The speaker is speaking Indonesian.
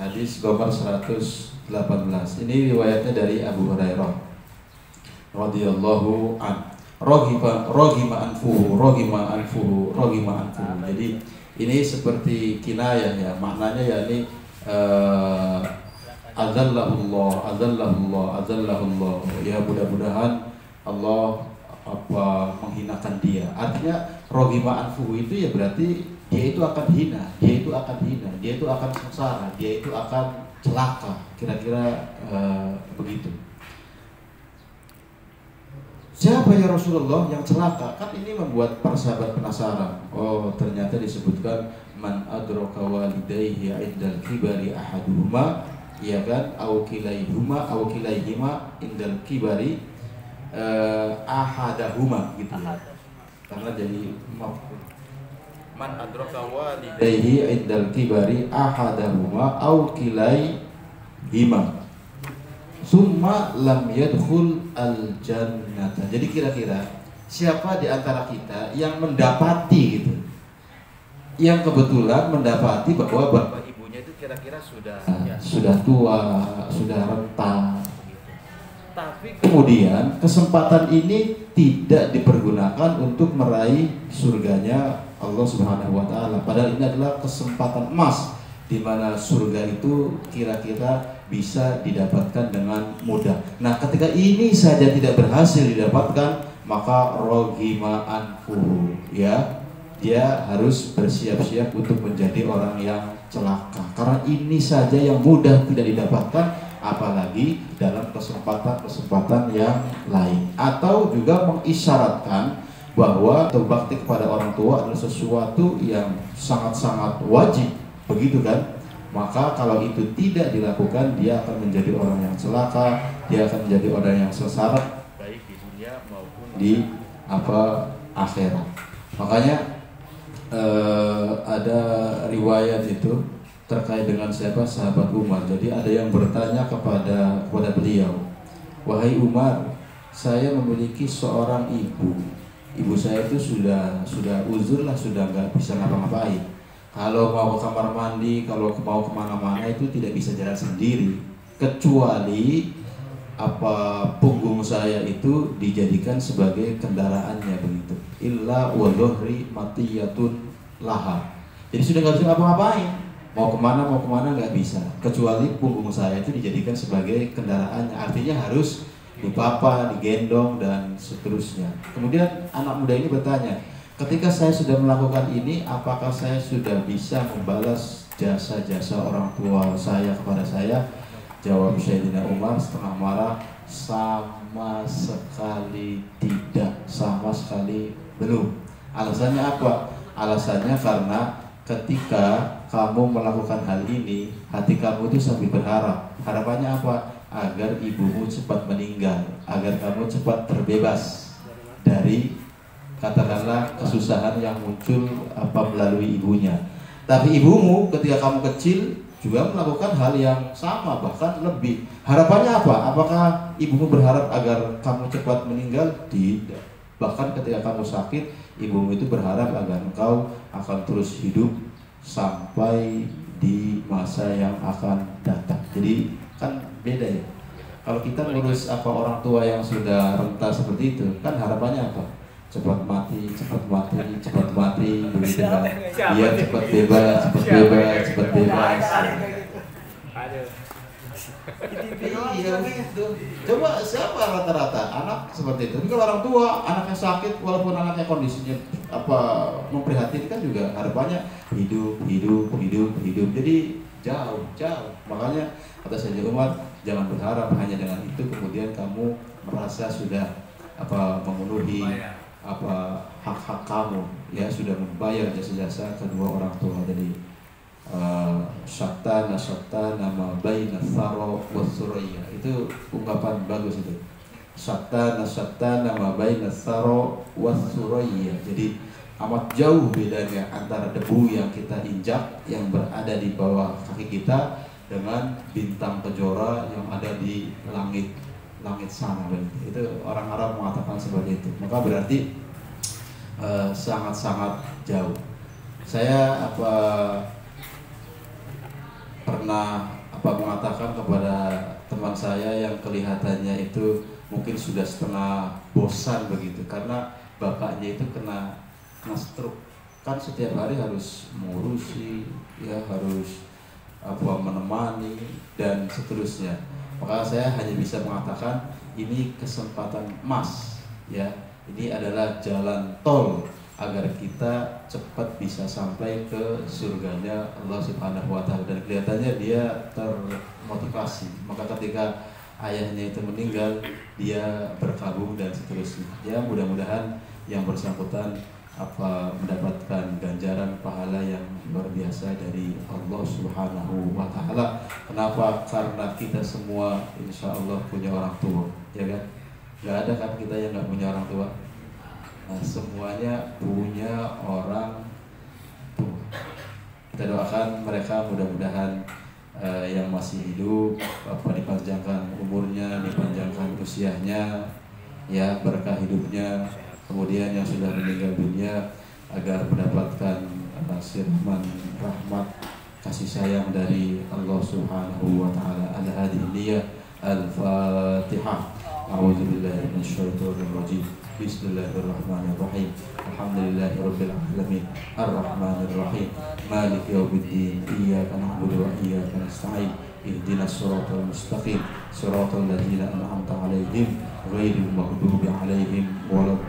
hadis nomor 118. Ini riwayatnya dari Abu Hurairah radhiyallahu an. Roghima anfuhu. Jadi ini seperti kinayah ya, maknanya yakni azallahullah, ya mudah-mudahan Allah menghinakan dia. Artinya roghima anfuhu itu ya berarti dia itu akan hina, dia itu akan sengsara, dia itu akan celaka, kira-kira begitu. Siapa ya Rasulullah yang celaka? Kan ini membuat para sahabat penasaran. Oh, ternyata disebutkan man adraka walidayhi 'indal kibari ahaduhuma, ya kan? Au kilaihima indal kibari ahadahuma gitu ya. Karena jadi man adraka walidayhi 'indal kibari ahadahuma au kilaihima summa lam yadkhul al-jannata. Jadi kira-kira siapa di antara kita yang mendapati gitu, yang kebetulan mendapati bahwa bapak ibunya itu kira-kira sudah tua, sudah renta gitu. Tapi kemudian kesempatan ini tidak dipergunakan untuk meraih surganya Allah Subhanahu wa taala. Padahal ini adalah kesempatan emas di mana surga itu kira-kira bisa didapatkan dengan mudah. Nah, ketika ini saja tidak berhasil didapatkan, maka roghima anfuhu, ya, dia harus bersiap-siap untuk menjadi orang yang celaka. Karena ini saja yang mudah tidak didapatkan, apalagi dalam kesempatan-kesempatan yang lain. Atau juga mengisyaratkan bahwa berbakti kepada orang tua adalah sesuatu yang sangat-sangat wajib, begitu kan? Maka kalau itu tidak dilakukan, dia akan menjadi orang yang celaka, dia akan menjadi orang yang sengsara, baik di dunia maupun di akhirat. Makanya ada riwayat itu terkait dengan siapa, sahabat Umar. Jadi ada yang bertanya kepada beliau, wahai Umar, saya memiliki seorang ibu. Ibu saya itu sudah uzur lah, sudah nggak bisa ngapa-ngapain. Kalau mau ke kamar mandi, kalau mau kemana-mana itu tidak bisa jalan sendiri, kecuali punggung saya itu dijadikan sebagai kendaraannya begitu. Illa wadhri matiyatun laha. Jadi sudah nggak bisa ngapa-ngapain, mau kemana nggak bisa, kecuali punggung saya itu dijadikan sebagai kendaraannya. Artinya harus dipapa, digendong dan seterusnya. Kemudian anak muda ini bertanya, ketika saya sudah melakukan ini, apakah saya sudah bisa membalas jasa-jasa orang tua saya kepada saya? Jawab Sayyidina Umar setengah marah, sama sekali tidak, sama sekali belum. Alasannya apa? Alasannya karena ketika kamu melakukan hal ini, hati kamu itu sambil berharap. Harapannya apa? Agar ibumu cepat meninggal, agar kamu cepat terbebas dari katakanlah kesusahan yang muncul melalui ibunya. Tapi ibumu ketika kamu kecil juga melakukan hal yang sama, bahkan lebih. Harapannya apa? Apakah ibumu berharap agar kamu cepat meninggal? Tidak. Bahkan ketika kamu sakit, ibumu itu berharap agar engkau akan terus hidup sampai di masa yang akan datang. Jadi kan beda ya. Kalau kita ngurus orang tua yang sudah renta seperti itu, kan harapannya apa? Cepat mati, begitu kan? Iya, cepat bebas. Iya gitu. Coba siapa rata-rata anak seperti itu? Tapi kalau orang tua, anaknya sakit, walaupun anaknya kondisinya memprihatinkan juga, harapannya hidup. Jadi jauh. Makanya kata Sayyidina Umar, jangan berharap hanya dengan itu kemudian kamu merasa sudah memenuhi hak-hak kamu, ya, sudah membayar jasa-jasa kedua orang tua. Jadi syattana ma baina thara wa thuraya, itu ungkapan bagus itu. Syattana ma baina thara wa thuraya. Jadi amat jauh bedanya antara debu yang kita injak yang berada di bawah kaki kita dengan bintang kejora yang ada di langit sana. Itu orang Arab mengatakan seperti itu. Maka berarti sangat-sangat jauh. Saya pernah mengatakan kepada teman saya yang kelihatannya itu mungkin sudah setengah bosan begitu, karena bapaknya itu kena stroke, kan setiap hari harus mengurusi, ya harus menemani dan seterusnya. Maka saya hanya bisa mengatakan ini kesempatan emas, ya. Ini adalah jalan tol agar kita cepat bisa sampai ke surganya Allah Subhanahu wa taala, dan kelihatannya dia termotivasi. Maka ketika ayahnya itu meninggal, dia berkabung dan seterusnya. Ya, mudah-mudahan yang bersangkutan mendapatkan ganjaran pahala yang luar biasa dari Allah Subhanahu wa taala. Kenapa? Karena kita semua insya Allah punya orang tua, ya kan? Gak ada kan kita yang gak punya orang tua. Nah, semuanya punya orang tua. Kita doakan mereka mudah-mudahan yang masih hidup dipanjangkan umurnya, dipanjangkan usianya, ya berkah hidupnya. Kemudian yang sudah meninggal dunia agar mendapatkan siraman rahmat kasih sayang dari Allah Subhanahu wa taala. Al-hadiyah al-Fatihah. A'udzubillahi minasyaitonir rajim. Bismillahirrahmanirrahim. Alhamdulillahirabbil alamin. Arrahmanir rahim. Maliki yaumiddin. Iyyaka na'budu wa iyyaka nasta'in. Ihdinas siratal mustaqim. Siratal ladzina an'amta 'alaihim ghairil maghdubi 'alaihim waladdallin.